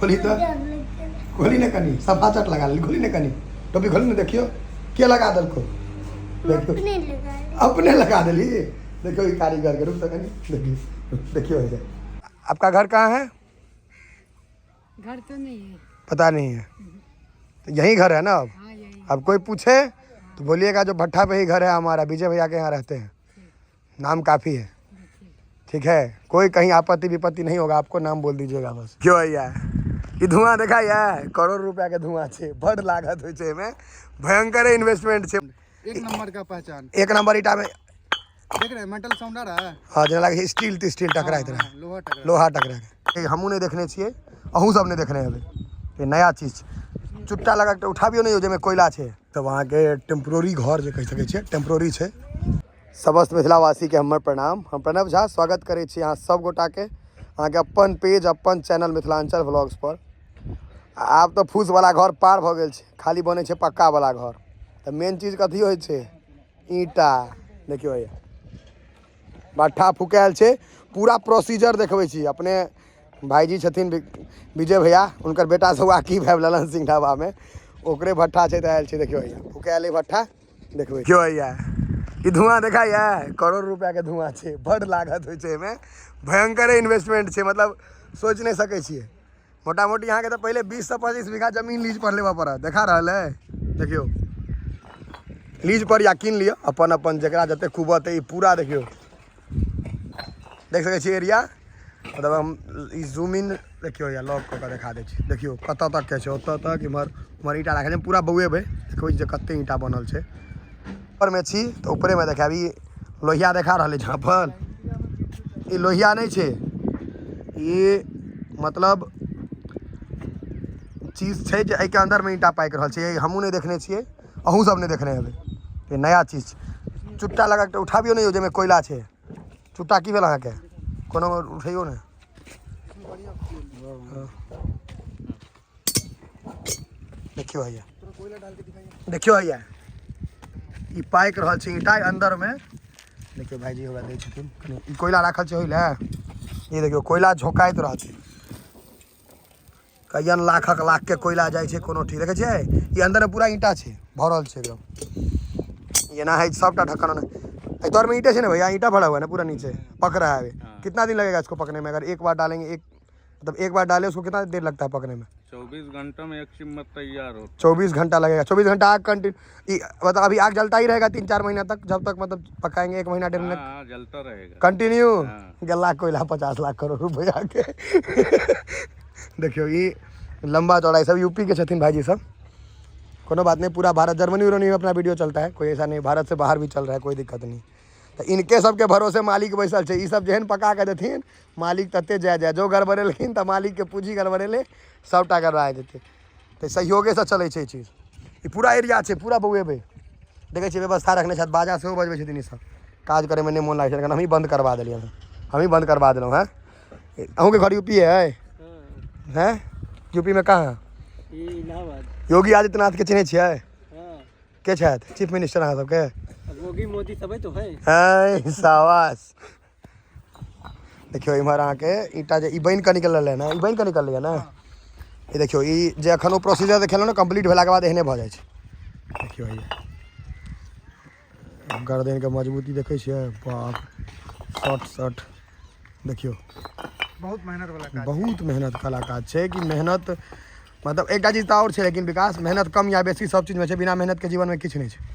खोली तो खोली ने कनी सफा चट लगा ली, खोली ने कनी टोपी खोली ने, देखियो क्या लगा दल को, अपने लगा दिली। देखो ये कारीगर के रूप तो कनी, देखियो देखियो ऐसे। आपका घर कहाँ है? घर तो नहीं है, पता नहीं है, तो यही घर है ना अब? हाँ यही। अब कोई पूछे तो बोलिएगा जो भट्ठा पे ही घर है हमारा, विजय भैया के यहाँ रहते हैं, नाम काफ़ी है, ठीक है? कोई कहीं आपत्ति विपत्ति नहीं होगा, आपको नाम बोल दीजिएगा बस। क्यों भैया ये धुआं देखा यार, करोड़ रुपया के धुआं छे, बड़ लागत हो छे में, भयंकर भयंकर छे। एक नंबर का पहचान, एक नंबर ईटा में देख रहे हैं मेटल साउंड आ रहा है। हाँ जना लगे स्टील टकरा इतना, लोहा टकरा, हमू ने देखने छे, अहू सब ने देखने अभी ये नया चीज, चुट्टा लगा के उठाबियो नहीं हो जे में कोयला छे। तो वहाँ के टेम्प्रोरी घर जे कह सके छे, टेम्प्रोरी छे। समस्त मिथिलावासी के हमर प्रणाम, हम प्रणव झा स्वागत करे छी यहाँ सब गोटा के, अहाँ के अपन पेज अपन चैनल मिथिलांचल व्लॉग्स पर। आब तो फूस वाला घर पार भ गेल छे, खाली बने छे पक्का वाला घर। तो मेन चीज कथी होइ छे? ईटा। देखियो भैया भट्ठा फुकायल छे, पूरा प्रोसीजर देखबै छी। अपने भाईजी छथिन विजय भैया, उनकर बेटा सब आकिब है ललन सिंह ढाबा में, ओकरे भट्ठा छे, आयल छे। देखियो भैया फुकायल भट्ठा देखबै। क्यों भैया ये धुआं देखा यार, करोड़ रुपया के धुआं छे, बड़ लागत होइ छे में, भयंकर इन्वेस्टमेंट छे, मतलब सोच नहीं सके छिए। मोटा मोटी यहाँ के तो पहले 20 से 25 बीघा जमीन लीज पर लेवा पड़ा, देखा रहा है। देखियो लीज पर या किन लियो, अपन अपन जकरा जते खूबत है पूरा। देखियो देख सके छी एरिया, मतलब हम जूम इन देखियो या लॉक कऽ देखा दै छी। देखियो कतऽ तक के छै, ओतऽ तक इमहर ईटा राखल छै, पूरा बउए भे देखो जे कते ईटा बनल छै। ऊपर में छी तो ऊपरे में देखा, अभी लोहिया देखा रहा है झाँपल, ये लोहिया नहीं छे, ये मतलब चीज छे जे के अंदर में ईटा पाइक रहल छे, हमहू नहीं देखने छिए, अहू सब नहीं देखने हेबे। ये नया चीज, चुट्टा लगा के उठाबियो नहीं हो जे में कोयला छे। चुट्टा की भेल अहाँ के, कोनो उठैयो ने। देखियो भैया, देखियो भैया ई पाइक रहल छे ईटा अंदर में। देखियो भाईजी होगा दै छथिन कनी, ई कोयला राखल छे होइले, ये देखियो कोयला झोकाइत रहल छे, कईयन लाख के कोयला जाय छे कोनो ठीक। देखे छे ये अंदर में पूरा ईटा छे, भरल छे एकदम, ये ना है सबटा ढक्कन ना तौर में ईटे छे ना भैया, ईटा भरा हुआ है ना पूरा नीचे, पक रहा है। कितना दिन लगेगा इसको पकने में? अगर एक बार डालेंगे, एक बार डाले उसको कितना देर लगता है पकने में? 24 घंटा में एक चिम्मच तैयार हो। 24 घंटा लगेगा। 24 घंटा आग कंटिन्यू, मतलब अभी आग जलता ही रहेगा 3-4 महीना तक, जब तक मतलब पकाएंगे 1 महीना 1.5 महीना जलता रहेगा कंटिन्यू। गला कोयला 50 लाख करोड़ रुपया के। देखियो ये लंबा चौड़ा सब यूपी के छथिन भाईजी सब, कोनो बात नहीं, पूरा भारत जर्मनी उर्मनी में अपना वीडियो चलता है, कोई ऐसा नहीं, भारत से बाहर भी चल रहा है, कोई दिक्कत नहीं। तो इनके सबके भरोसे मालिक बैसल छे, ई सब जेहन पका के देथिन मालिक तते जाय जो गड़बड़ेलखिन तो मालिक के पूंजी गड़बड़ेले सबटा गड़बड़ा देते। तो सहयोगे से चले छे चीज। ई पूरा एरिया छे, पूरा बउए भे देखे छे, व्यवस्था रखने छे, बाजा सेहो बजबै छथिन। ई सब काज करे में नहीं मन लागे छे, हम ही बंद करवा देलिए, हम ही बंद करवा देलहुँ। हैं अहूँ के घर यूपी है? हैं यूपी में कहाँ? योगी आदित्यनाथ के चिन्हे छियै? के छथि चीफ मिनिस्टर अहाँ सबके? योगी मोदी सब तो है। शाबाश। देखियो इम्हर अहाँ के ईटा जे ई बनि के निकल रहलै ना, ई बनि के निकल रही है ना, ये देखियो ई जे अखन ओ प्रोसीजर देखेलहुँ ना कंप्लीट भेला के बाद एहने भऽ जाइ छै। देखियो ये गर्दन के मजबूती देखे छियै, बाप शॉट देखियो, बहुत मेहनत वाला काज, बहुत मेहनत वाला काज छै। कि मेहनत मतलब एक चीज तो और छे, लेकिन विकास मेहनत कम या बेसी सब चीज में छे, बिना मेहनत के जीवन में किछ नहीं छे।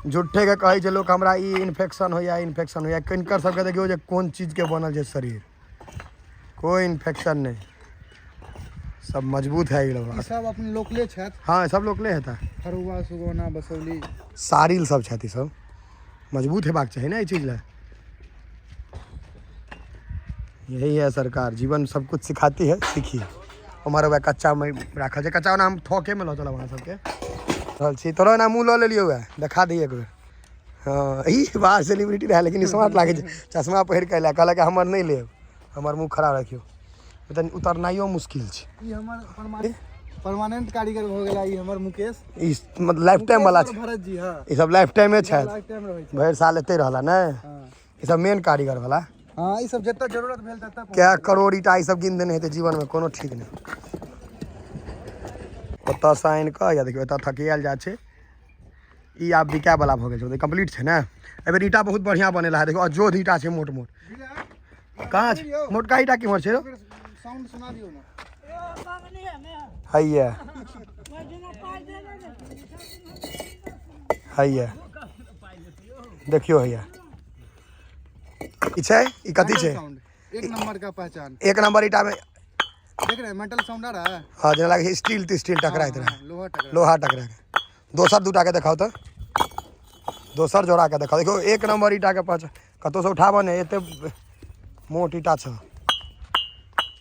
झूठे के कहे छे लोग हमरा ई इन्फेक्शन हो या इन्फेक्शन हो या, किनकर सबके देखियो जे कोन चीज के बनल छे शरीर, कोई इन्फेक्शन नहीं, सब मजबूत है। ये सब अपने लोकले छथि। हाँ सब लोकले हेता, फरुआ सुगौना बसौली सारिल सब छथि, सब मजबूत हेबाक चाहिए ना ये चीज ला। यही है सरकार, जीवन सब कुछ सिखाती है, सीखिए। हमारे वह कच्चा में रखा है, कच्चा नाम थोके में लो चलो वहाँ सबके तोरा ना मुँह लो ले लियो हुआ, देखा दिए एक बेर। हाँ ई बाहर सेलिब्रिटी रहा, लेकिन स्मार्ट लागे, चश्मा पहिर के अयला, कहलक हमर नहीं लेब, हमर मुँह खड़ा रखियो, उतरनाइयो मुश्किल छै। ई हमर परमानेंट कारीगर हो गेला, ई हमर मुकेश, ई मतलब लाइफ टाइम वाला छै भरत जी। हाँ ई सब लाइफ टाइम में छै, लाइफ टाइम रहै छै, भरि साल एते रहला ने। हाँ ई सब मेन कारीगर वाला। हाँ, ये सब जितना जरूरत भेल तब क्या करोड़ ईटा ई सब गिन देने हेतै जीवन में कोनो ठीक नहीं। ओतऽ से आनि कऽ या देखियौ एतऽ थकियाल जाइ छै। ई आब बिकाय वाला भऽ गेल छै, कंप्लीट छै ने। एहि बेर ईटा बहुत बढ़िया बनेला है, देखियौ अजोध ईटा छै मोट मोट। कहाँ छै मोटका ईटा किम्हर छै रो? साउंड सुना दियो ना। हैया हैया देखियो हैया ई छै, ई कथी छै? साउंड एक नंबर का पहचान। एक नंबर ईटा में देख रहे हैं मेटल साउंड आ रहा है। हाँ जेना लागे स्टील टकराइत रहे, लोहा टकरा। लोहा टकरा के। दोसर दूटा के देखाओ तो, दोसर जोड़ा के देखाओ। देखो एक नंबर ईटा के पहचान कतौ से उठाबऽ ने, एते मोट ईटा छ।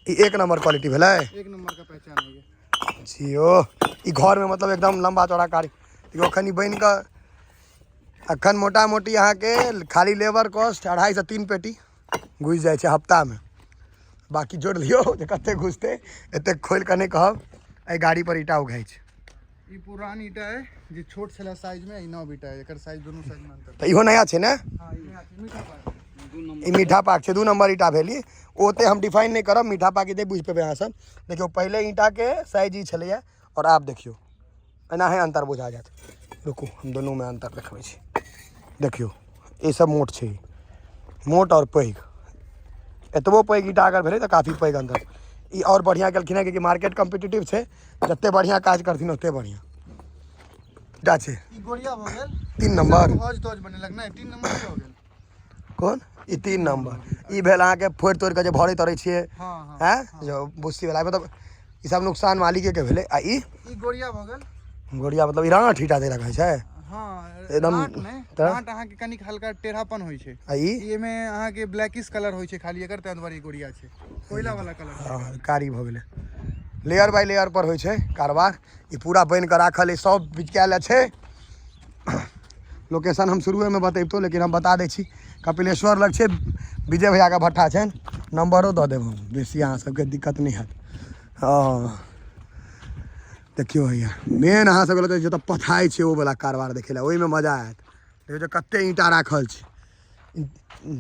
ई एक नंबर क्वालिटी भेलै, एक नंबर का पहचान है ये। जियो ई घर में मतलब एकदम लंबा चौड़ा कारी। देखो अखन बन कऽ अखन मोटा मोटी यहाँ के खाली लेबर कॉस्ट 2.5 से 3 पेटी घुस जाए छै हफ्ता में। बाकी जोड़ लियो जे कते घुसते, एते खोल कऽ नहीं कहब। एहि गाड़ी पर ईटा उघाई छै। ये पुरान ईटा है जे छोट छला साइज में, ई नव ईटा है। एकर साइज दोनों साइज में अंतर। तऽ इहो नया छै ने। हां, ये मीठा पाक। ई मीठा पाक छै, 2 नंबर ईटा भेली। ओते हम डिफाइन नहीं करब, मीठा पाक दे बुझ पेबे अहाँ सब। देखियो पहले ईटा के साइज ई छलैया और आब देखियो एना है अंतर बुझा जात। रुकू हम दोनों में अंतर देखबै छी। देखियो ये सब मोट छै, मोट और पैघ। एतबो पैघ ईटा अगर भेलै तऽ काफी पैघ अंतर। ई और बढ़िया केलखिन है कि मार्केट कम्पिटिटिव छै, जते बढ़िया काज करथिन ओते बढ़िया ईटा छै। ई गोड़िया हो गेल 3 नंबर। हौज तौज बनेलक ना, 3 नंबर के हो गेल। कौन ई 3 नंबर? ई भेल अहाँके फोड़ तोड़ के जे भरे तरै छियै हाँ हैं, जो बुस्सी वाला मतलब ई सब नुकसान मालिके के भेलै। आ ई गोड़िया हो गेल। गोड़िया मतलब ई राँठ ईटा दे रखै छै हाँ, एकदम राँठ नहीं, राँठ अहाँ के कनिक हल्का टेढ़ापन होई छै। आ ई ये में अहाँ के ब्लैकिश कलर होई छै खाली, एकर तैं द्वारा गोड़िया छै। कोयला वाला कलर। हाँ, कारी भऽ गेलै। लेयर बाय लेयर पर होइ छै कारबार। ई पूरा बनि कऽ राखल है, सब बिकायल छै। लोकेशन हम शुरुए में बतैबतो, लेकिन हम बता दै छी। कपिलेश्वर लग छै, विजय भैया का भट्ठा छै। नंबरो दऽ देब हम, बेसी अहाँ सबके दिक्कत नहीं हैत। हाँ देखियो भैया मेन अहाँ सबके लग जतऽ पथाइ छै ओ वाला कारबार देखे ला, ओहिमे मजा आयत। देखियो जे कते ईंटा राखल छै।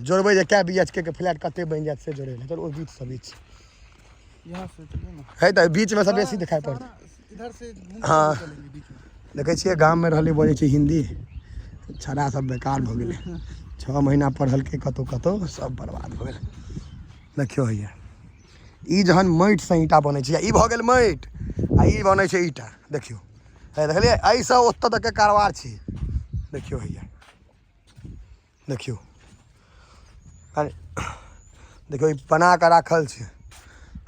जोड़बै जे क्या BHK के फ्लैट कते बनि जायत से जोड़े ला। चल ओ बीच से बीच यहाँ से चलिए ना। है तऽ बीच में से बेसी दिखाई पड़तै। इधर से घूम हाँ। के चलेंगे बीच में। देखै छियै गाम में रहले बजै छै हिंदी, छड़ा सब बेकार भऽ गेलै। 6 महीना पढ़लकै कतौ कतौ, सब बर्बाद भऽ गेलै। देखियो भैया ई जहन माटि से ईटा बनै छै, ई भऽ गेल माटि आ ई बनै छै ईटा। देखियो है, देखलियै एहिसँ ओतऽ तक के कारबार छै। देखियो भैया देखियो देखियो ई बना कऽ राखल छै,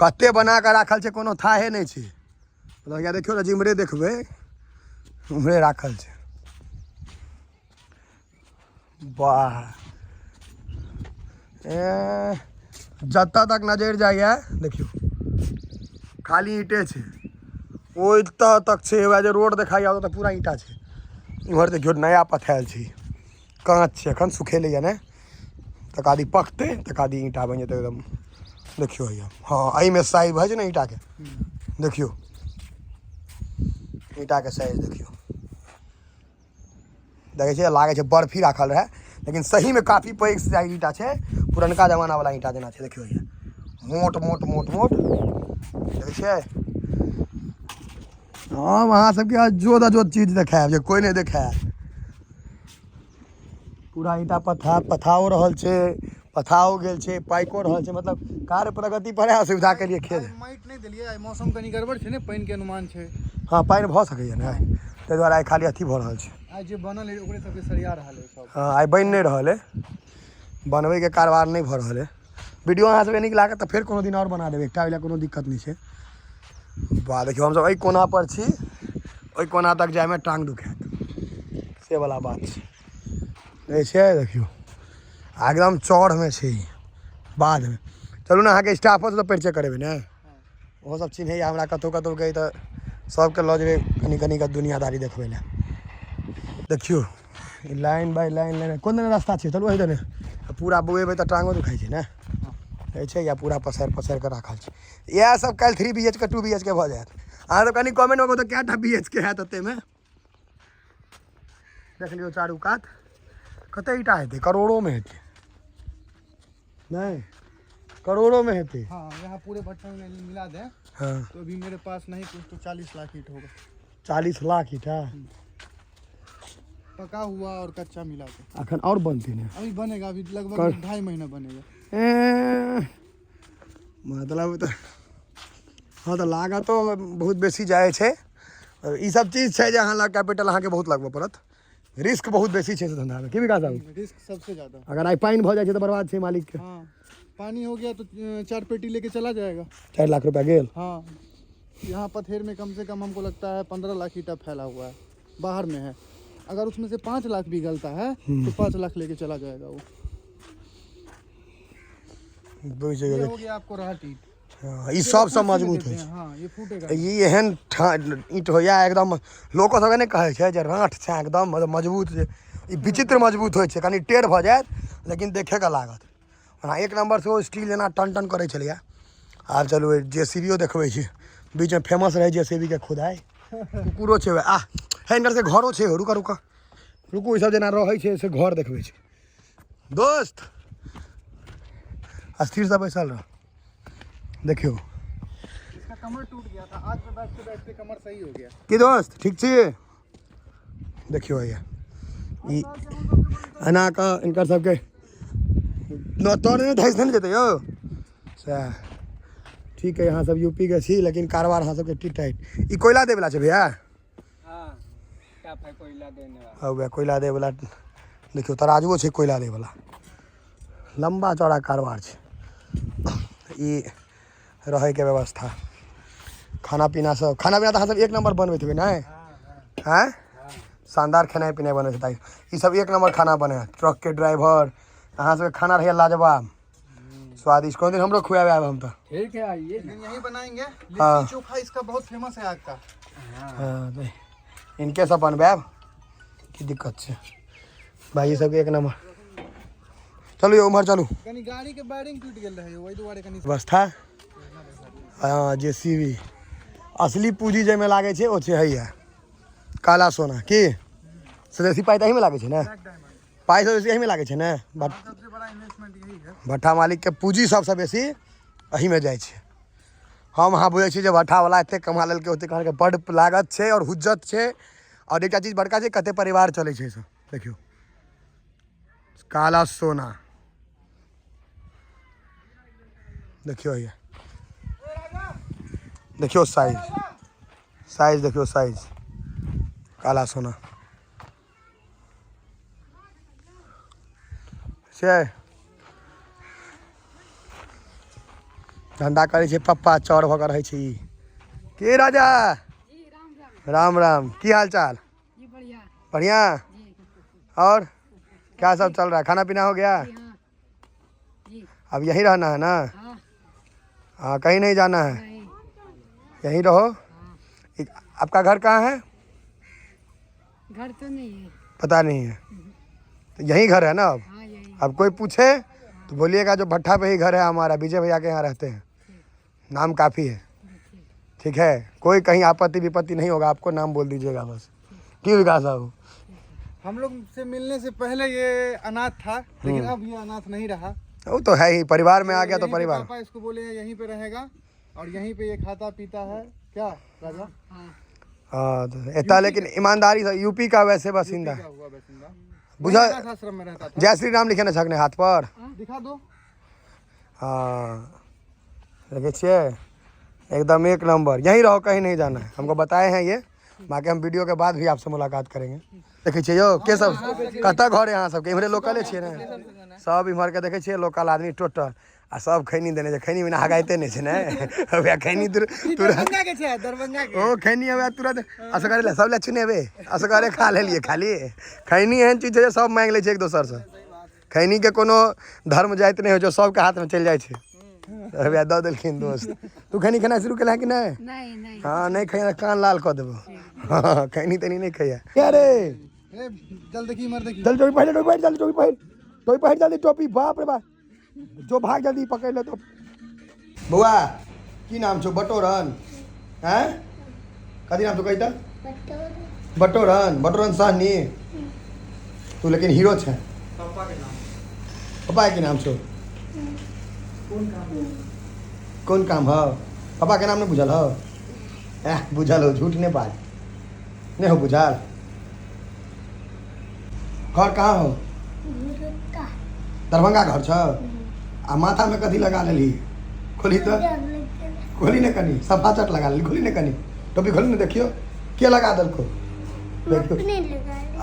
कते बना कऽ राखल छै कोनो थाहे नहीं छै। मतलब या देखियो ना जिम्हरे देखबै उम्हरे राखल छै। वाह जतऽ तक नजर जाइए देखियो खाली ईंटे छै। ओतऽ तक छै, वएह जे रोड देखाइए ओतऽ तक पूरा ईंटा छै। इम्हर देखियो नया पथायल छै, काँच छै, एखन सुखेलैए ने। तक आदि पकतै, तक आदि ईंटा बनि जेतै एकदम। देखियो भैया हाँ एहिमे साइज भऽ छै ने ईंटा के। देखियो ईंटा के साइज देखियो, देखै छियै लागै छै बर्फी राखल रहै, लेकिन सही में काफी पैघ साइज ईंटा छै। पुरनका जमाना वाला ईंटा जेना छै। देखियो भैया मोट मोट मोट मोट देखै छियै। हम अहाँ सबके अजोद अजोद चीज देखायब जे कोई नहीं देखायब। पूरा ईंटा पथाओ रहल छै, पथाओ गेल छै, पाइको रहल छै। मतलब कार्य प्रगति पर है, सुविधा के लिए खेल है। माइट नहीं देलिए, आइ मौसम कनी गड़बड़ छै ने, पानी के अनुमान छै। हाँ पानि भऽ सकैए ने, ताहि दुआरे आइ खाली अथी भऽ रहल छै। आज जे बनल है ओकरे सबके सरिया रहल है सब। हाँ आइ बनि नहीं रहल है, बनबै के कारबार नहीं भऽ रहल है। वीडियो अहाँ सबके नीक लागत तऽ फेर कोनो दिन और बना देबै, एकटा ओइला कोनो दिक्कत नहीं छै। वाह देखियो हमसब एहि कोना पर छी, ओहि कोना तक जाए में टांग दुखायत से वाला बात छै। देखै छियै देखियो एकदम चौड़ में छै बाद में। चलू ने अहाँके स्टाफो से परिचय करेबै ने, ओहो सब चिन्हैया हमरा कतौ कतौ के, तऽ सबके लऽ जेबै कनी कनी के दुनियादारी देखबै लए। देखियो लाइन बाय लाइन कोन दने रास्ता छै, चलू एहि दने। पूरा बौएबै तऽ टांगो दुखाइ छै ने, कहै छै या पूरा पसारि पसारि कऽ राखल छै। इएह सब काल्हि 3 BHK 2 BHK भऽ जायत। अहाँ सब कनि कमेंट में कहू तऽ कएटा BHK हैत ओतेमे। देख लियौ चारू कात कते ईटा हेतै, करोड़ों में हेतै। नहीं करोड़ों में है थे। हाँ यहाँ पूरे भट्टा में मिला दें हाँ तो अभी मेरे पास नहीं कुछ तो 40 लाख ईंट होगा। 40 लाख ही था पका हुआ और कच्चा मिला के। अखन और बनते ने अभी बनेगा, अभी लगभग 2.5 महीना बनेगा। मतलब तो हाँ तो लागत तो बहुत बेसी जाए छे। ई सब चीज छे जे अहाँ लग कैपिटल अहाँ के बहुत लगबे पड़त, रिस्क बहुत बेसी छे इस धंधा में। की विकास साहब रिस्क सबसे ज्यादा। अगर आई पानी भ जाए छे तो बर्बाद छे मालिक के। हाँ पानी हो गया तो 4 पेटी लेके चला जाएगा। 4 लाख रुपया गेल। हाँ यहाँ पथेर में कम से कम हमको लगता है 15 लाख ईंटा फैला हुआ है, बाहर में है। अगर उसमें से 5 लाख भी गलता है तो 5 लाख लेके चला जाएगा वो। ये हो गया आपको राहत ईंट। हाँ, ई सब मजबूत है। हाँ ये फूटेगा। ई एहन ईंट होया एकदम लोक सब ने कहे छे जे राठ छे एकदम मजबूत जे ई विचित्र मजबूत होय छे, कनी टेढ़ भ जायत लेकिन देखे का लागत। ओना एक नंबर से वो स्टील जना टन टन करे छलिया। आब चलू जेसीबीओ देखबै छी, बीच में फेमस रहे जेसीबी के खुदाई। कुकुरो छे आ है इनकर से घरो छे। रुका रुका रुकू, ई सब जना रहै छे से घर देखबै छी। दोस्त अस्थिर से बैसल रह, देखियो इसका कमर टूट गया था, आज पे बैठते कमर सही हो गया। की दोस्त ठीक छिए? देखियो ये ई अना का इनकर सबके न तोड़ ने धैस नहीं जेते यो से। ठीक है यहाँ सब यूपी के छी लेकिन कारोबार यहाँ सबके टिट टाइट। ई कोयला दे वाला छे भैया। हाँ टप है कोयला देने वाला। हो गया कोयला दे वाला। देखियो तराजुओ छे कोयला दे वाला, लंबा चौड़ा कारोबार छे। ई रहे के व्यवस्था, खाना पीना सब। खाना पीना तो अहाँ सब एक नंबर बनबैत हेबै नै? हैं शानदार खेनाइ पिनाइ बनै छै। ई सब एक नंबर खाना बने। ट्रक के ड्राइवर अहाँ सबके खाना रहे लाजवाब स्वादिष्ट। कोई दिन हमरो खुआबे आब हम तो। ठीक है आइए। यहीं बनाएंगे। हाँ। लिट्टी चोखा इसका बहुत फेमस है आज का। हाँ तो इनके सब बनबे आब की दिक्कत छे भाई। सब एक नंबर। चलू ये उम्हर चलू। कनी गाड़ी के बैरिंग टूट गेल रहे ओइ दुआरे कनी व्यवस्था। हाँ जेसीबी असली पूंजी जाहिमे लागे छे ओ छे हैया काला सोना। की स्वदेशी पाई तही में लागे छे ना? पाई सब यही में लागे छे ना? सबसे बड़ा इन्वेस्टमेंट यही है। भट्ठा मालिक के पूंजी सबसे बेसी एही में जाए छे। हम अहाँ बुझे छी जे भट्ठा वाला एते कमा लेलके ओते कहल के बड़ लागत छे और हुज्जत छे। और एकटा चीज बड़का छे कते परिवार चले छे सब। देखियो काला सोना देखियो ये देखियो साइज साइज देखियो साइज काला सोना से। धंधा करे छे पप्पा चौर भऽ कऽ रहै छी। के राजा जी राम राम। राम राम, की हाल चाल? जी बढ़िया बढ़िया। जी। और क्या सब चल रहा है? खाना पीना हो गया? जी हाँ जी। अब यहीं रहना है ना? हाँ हाँ कहीं नहीं जाना है, नहीं। यहीं रहो। हाँ आपका घर कहाँ है? घर तो नहीं है। पता नहीं है तो यहीं घर है ना? अब हाँ यही। अब कोई पूछे तो बोलिएगा जो भट्ठा पे ही घर है हमारा, विजय भैया के यहाँ रहते हैं। नाम काफ़ी है, ठीक है? कोई कहीं आपत्ति विपत्ति नहीं होगा, आपको नाम बोल दीजिएगा बस। क्यों विकास साहब? हम लोग से मिलने से पहले ये अनाथ था, लेकिन अब ये अनाथ नहीं रहा। वो तो है ही, परिवार में आ गया तो यहीं पे परिवार। पापा इसको बोले हैं यहीं पे रहेगा और यहीं पे ये खाता पीता है। क्या राजा? हाँ हाँ तो एता लेकिन ईमानदारी से यूपी का वैसे बासिंदा क्या है। हुआ बासिंदा? बुझा अनाथ आश्रम में रहता था। जय श्री राम लिखे ना छकने हाथ पर। दिखा दो। हाँ देखे छिए एकदम एक नंबर। यहीं रहो, कहीं नहीं जाना है। हमको बताए हैं ये, बाकी हम वीडियो के बाद भी आपसे मुलाकात करेंगे। देखे छिए यो के सब कत घर है यहाँ सबके? इम्हरे लोकले छिए ना सब? इम्हर के देखे छिए लोकल आदमी टोटल आ सब खैनी देने खैनी बिना हगाइते नहीं छे ने। खैनी दरभंगा के छे, दरभंगा के। ओ खैनी अब तुरंत असगरे ले सब ले चुनेबे असगरे खा ले लिए खाली। खैनी एहन चीज है सब मांग ले छे एक दोसर से। खैनी के कोनो धर्म जाइत नहीं हो जो सबके हाथ में चल जाए छे। भैया दो दिलखिन दोस्त। तू खैनी खाना शुरू केला कि नहीं? नहीं नहीं। हाँ नहीं खैया कान लाल कर देबो। हाँ खैनी तनी नहीं खैया क्या रे? जल देखी मर देखी। जल्दी टोपी पहन, टोपी पहन, जल्दी टोपी पहन जल्दी टोपी। बाप रे बाप, जो भाग जल्दी पकड़ ले तो। बउआ की नाम छो? बटोरन हैं? कथी नाम छो कहता? बटोरन। बटोरन सहनी। तू लेकिन हीरो छे। पापा के नाम। पापा के नाम छो? कौन काम हो पापा के नाम नहीं बुझल हो बुझल हो झूठ नहीं बात नहीं हो बुझल घर कहाँ हो दरभंगा घर छ आ माथा में कथी लगा लेली खोली तो खोली ने कनी सफा चट लगा लेली खोली ने कनी टोपी खोली ने देखियो के लगा दल को देखियो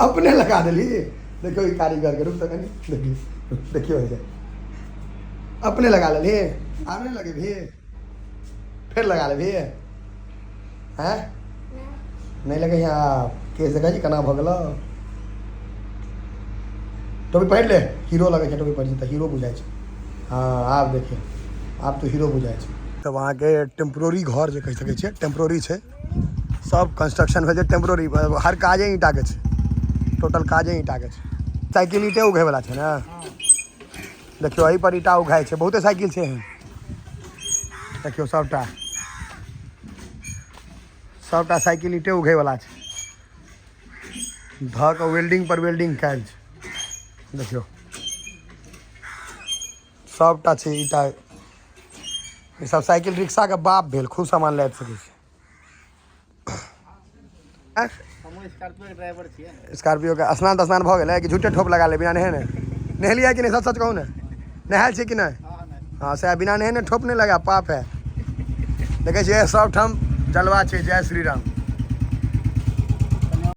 अपने लगा देली देखियो ई कारीगर के रूप तो कनी देखियो देखियो ऐसे अपने लगा लेली आने लगे भी फिर लगा ले भी हैं नहीं लगे यहाँ केस देखा जी कना भगल टोपी पहिर ले हीरो लगे छै टोपी पहिर तऽ हीरो बुझाइ छै हाँ आप देखिए आप तो हीरो बुझाइ छै तऽ वहाँ के टेम्प्रोरी घर जे कहि सकै छियै टेम्प्रोरी छै सब कंस्ट्रक्शन भेल छै टेम्प्रोरी हर काजे ईंटा के छै टोटल काजे ईंटा के छै साइकिल ईंटे उघै वाला छै ने देखियो एहि पर ईंटा उघाइ छै बहुते साइकिल छै एहन देखियो सबटा साइकिल ईंटे उघै वाला छै धऽ कऽ वेल्डिंग पर वेल्डिंग कयल छै देखियो सबटा छै ईटा ई सब साइकिल रिक्शा के बाप भेल खूब सामान लाबि सकै छै हम स्कॉर्पियो के ड्राइवर छियै स्कॉर्पियो के स्नान तस्नान भऽ गेलै कि झूठे ठोप लगा ले बिना नहेने नहेलियै कि नहीं सच सच कहू ने नहायल छै कि नहीं हाँ सएह बिना नहेने ठोप नहीं लगा पाप है देखै छियै सब ठाम जलवा छै जय श्री राम